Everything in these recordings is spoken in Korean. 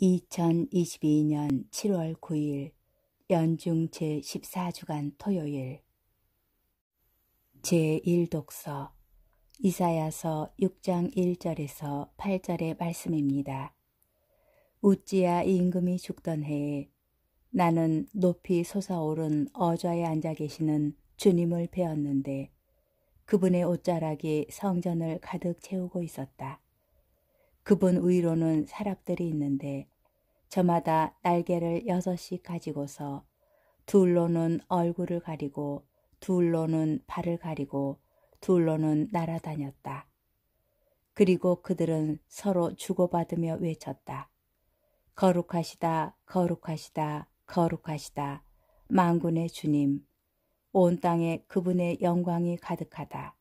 2022년 7월 9일 연중 제14주간 토요일 제1독서 이사야서 6장 1절에서 8절의 말씀입니다. 우찌야 임금이 죽던 해에 나는 높이 솟아오른 어좌에 앉아 계시는 주님을 배웠는데 그분의 옷자락이 성전을 가득 채우고 있었다. 그분 위로는 사람들이 있는데 저마다 날개를 6씩 가지고서 둘로는 얼굴을 가리고 둘로는 발을 가리고 둘로는 날아다녔다. 그리고 그들은 서로 주고받으며 외쳤다. 거룩하시다, 거룩하시다, 거룩하시다, 만군의 주님, 온 땅에 그분의 영광이 가득하다.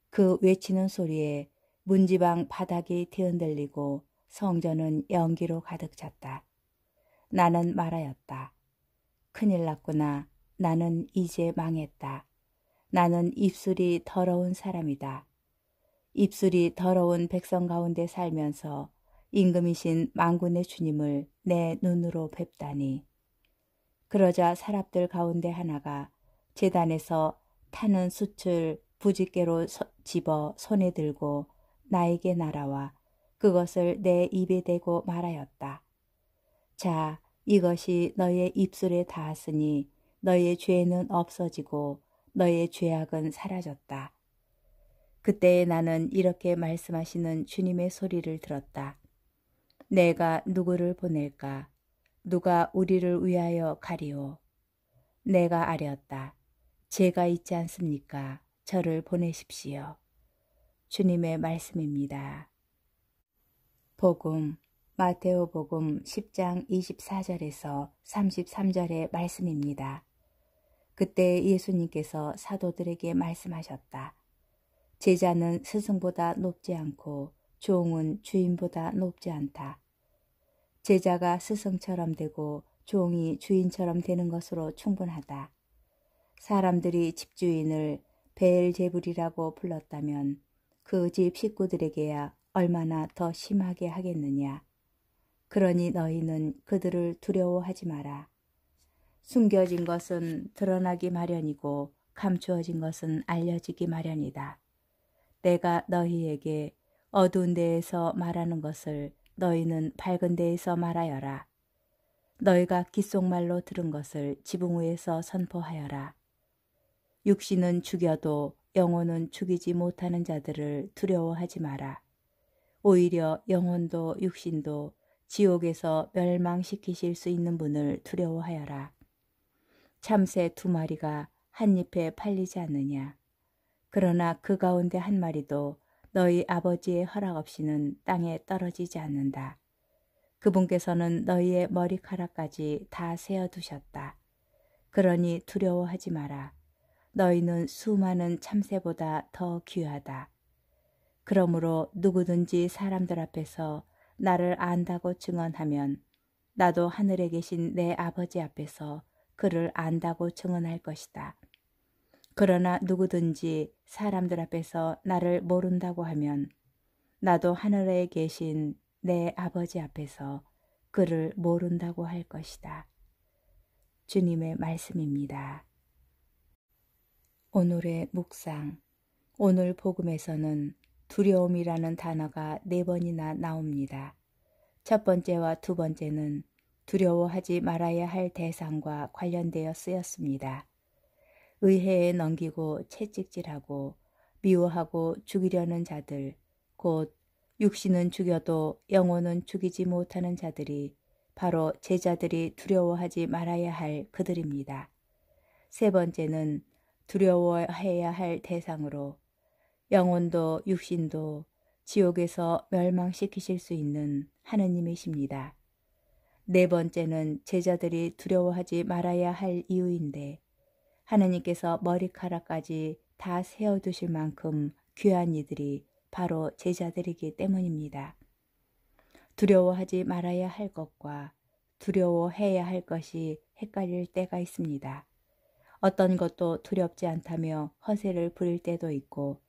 그 외치는 소리에 문지방 바닥이 뒤흔들리고 성전은 연기로 가득 찼다. 나는 말하였다. 큰일 났구나. 나는 이제 망했다. 나는 입술이 더러운 사람이다. 입술이 더러운 백성 가운데 살면서 임금이신 만군의 주님을 내 눈으로 뵙다니. 그러자 사람들 가운데 하나가 제단에서 타는 숯을 부집개로 집어 손에 들고 나에게 날아와 그것을 내 입에 대고 말하였다. 자, 이것이 너의 입술에 닿았으니 너의 죄는 없어지고 너의 죄악은 사라졌다. 그때 나는 이렇게 말씀하시는 주님의 소리를 들었다. 내가 누구를 보낼까? 누가 우리를 위하여 가리오? 내가 아뢰었다. 제가 있지 않습니까? 저를 보내십시오. 주님의 말씀입니다. 복음, 마테오복음 10장 24절에서 33절의 말씀입니다. 그때 예수님께서 사도들에게 말씀하셨다. 제자는 스승보다 높지 않고 종은 주인보다 높지 않다. 제자가 스승처럼 되고 종이 주인처럼 되는 것으로 충분하다. 사람들이 집주인을 베엘제불이라고 불렀다면 그 집 식구들에게야 얼마나 더 심하게 하겠느냐. 그러니 너희는 그들을 두려워하지 마라. 숨겨진 것은 드러나기 마련이고 감추어진 것은 알려지기 마련이다. 내가 너희에게 어두운 데에서 말하는 것을 너희는 밝은 데에서 말하여라. 너희가 귓속말로 들은 것을 지붕 위에서 선포하여라. 육신은 죽여도 영혼은 죽이지 못하는 자들을 두려워하지 마라. 오히려 영혼도 육신도 지옥에서 멸망시키실 수 있는 분을 두려워하여라. 참새 2마리가 한 잎에 팔리지 않느냐. 그러나 그 가운데 한 마리도 너희 아버지의 허락 없이는 땅에 떨어지지 않는다. 그분께서는 너희의 머리카락까지 다 세어두셨다. 그러니 두려워하지 마라. 너희는 수많은 참새보다 더 귀하다. 그러므로 누구든지 사람들 앞에서 나를 안다고 증언하면 나도 하늘에 계신 내 아버지 앞에서 그를 안다고 증언할 것이다. 그러나 누구든지 사람들 앞에서 나를 모른다고 하면 나도 하늘에 계신 내 아버지 앞에서 그를 모른다고 할 것이다. 주님의 말씀입니다. 오늘의 묵상. 오늘 복음에서는 두려움이라는 단어가 4번이나 나옵니다. 첫 번째와 두 번째는 두려워하지 말아야 할 대상과 관련되어 쓰였습니다. 의회에 넘기고 채찍질하고 미워하고 죽이려는 자들, 곧 육신은 죽여도 영혼은 죽이지 못하는 자들이 바로 제자들이 두려워하지 말아야 할 그들입니다. 세 번째는 두려워해야 할 대상으로 영혼도 육신도 지옥에서 멸망시키실 수 있는 하느님이십니다. 네 번째는 제자들이 두려워하지 말아야 할 이유인데 하느님께서 머리카락까지 다 세어두실 만큼 귀한 이들이 바로 제자들이기 때문입니다. 두려워하지 말아야 할 것과 두려워해야 할 것이 헷갈릴 때가 있습니다. 어떤 것도 두렵지 않다며 허세를 부릴 때도 있고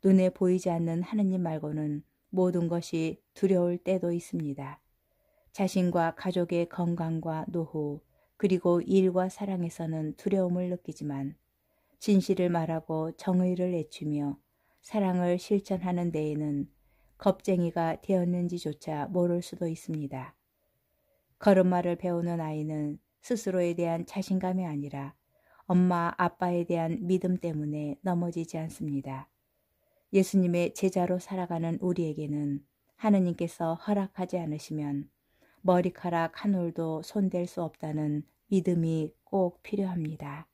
눈에 보이지 않는 하느님 말고는 모든 것이 두려울 때도 있습니다. 자신과 가족의 건강과 노후, 그리고 일과 사랑에서는 두려움을 느끼지만 진실을 말하고 정의를 내추며 사랑을 실천하는 데에는 겁쟁이가 되었는지조차 모를 수도 있습니다. 걸음마를 배우는 아이는 스스로에 대한 자신감이 아니라 엄마, 아빠에 대한 믿음 때문에 넘어지지 않습니다. 예수님의 제자로 살아가는 우리에게는 하느님께서 허락하지 않으시면 머리카락 한 올도 손댈 수 없다는 믿음이 꼭 필요합니다.